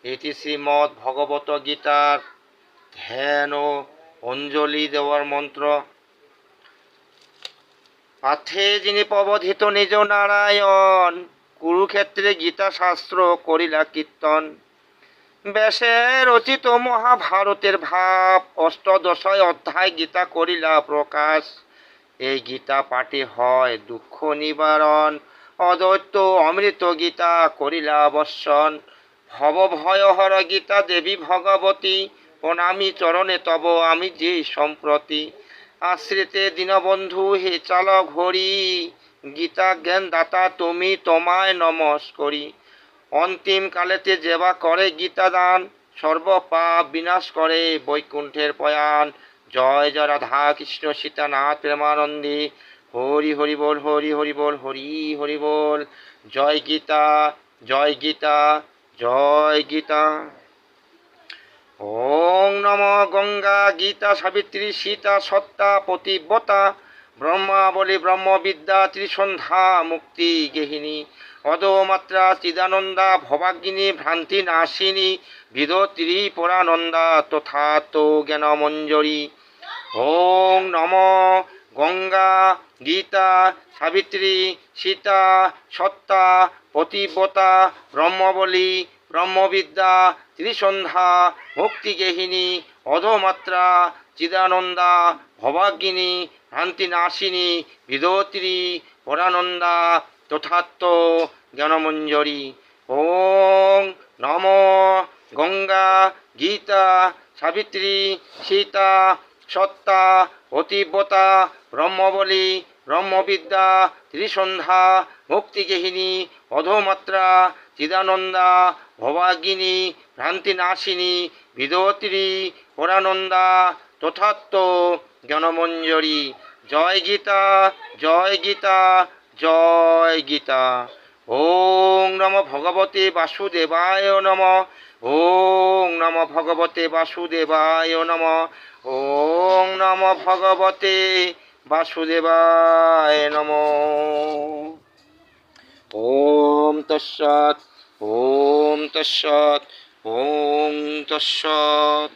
এটি শ্রীমদ্ ভগবত গীতার ধ্যান ও অঞ্জলি দেওয়ার মন্ত্র। পার্থে যিনি প্রবোধিত নিজ নারায়ণ, কুরুক্ষেত্রে গীতা শাস্ত্র করিলা কীর্তন। ব্যাসে রচিত মহাভারতের ভাব, অষ্টাদশয় অধ্যায় গীতা করিলা প্রকাশ। এই গীতা পাঠে হয় দুঃখ নিবারণ, অদ্বৈত অমৃত গীতা করিলা বর্ষণ। ভব ভয়হর গীতা দেবী ভগবতী, প্রণামী চরণে তব আমি যে সম্প্রতি। আশ্রিতে দীনবন্ধু হে চাল ঘড়ি, গীতা জ্ঞান দাতা তুমি তোমায় নমস্করি। অন্তিম কালেতে যেবা করে গীতা দান, সর্বপাপ বিনাশ করে বৈকুণ্ঠের পয়ান। জয় জয় রাধা কৃষ্ণ সীতানাথ প্রেমানন্দী। হরি হরি বল, হরি হরি বল, হরি হরি বল। জয় গীতা, জয় গীতা, জয় গীতা। ওং নম গঙ্গা গীতা সাবিত্রী সীতা সত্তা পতিব্রতা, ব্রহ্মাবলী ব্রহ্মবিদ্যা ত্রিসন্ধ্যা মুক্তি গেহিনী। অদমাত্রা চিদানন্দা ভবাগ্নি ভ্রান্তি নাশিনী, বিদোত্রী পরানন্দা তথা তো জ্ঞানমঞ্জরী। ওং নম গঙ্গা গীতা সাবিত্রী সীতা সত্তা পতিব্রতা, ব্রহ্মবলী ব্রহ্মবিদ্যা ত্রিসন্ধ্যা মুক্তিগেহিনী, অধমাত্রা চিদানন্দা ভবাগ্নি ভ্রান্তি নাশিনী, বিদোত্রী পরানন্দা তথাত্ম জ্ঞানমঞ্জরী। ওং নম গঙ্গা গীতা সাবিত্রী সীতা সত্তা পতিব্রতা, ব্রহ্মবলী ব্রহ্মবিদ্যা ত্রিসন্ধ্যা মুক্তিগেহিনী, অধমাত্রা চিদানন্দা ভবাগ্নি ভ্রান্তি নাশিনী, বিদোত্রী পরানন্দা তথাত্ম জ্ঞানমঞ্জরী। জয় গীতা, জয় গীতা, জয় গীতা। ওং নম ভগবতে বাসুদেবায় নম। ওং নম ভগবতে বাসুদেবায় নম। ওং নম ভগবতে বাসুদেবায় নম। ওম তৎসৎ, ওম তৎসৎ, ওম তৎসৎ।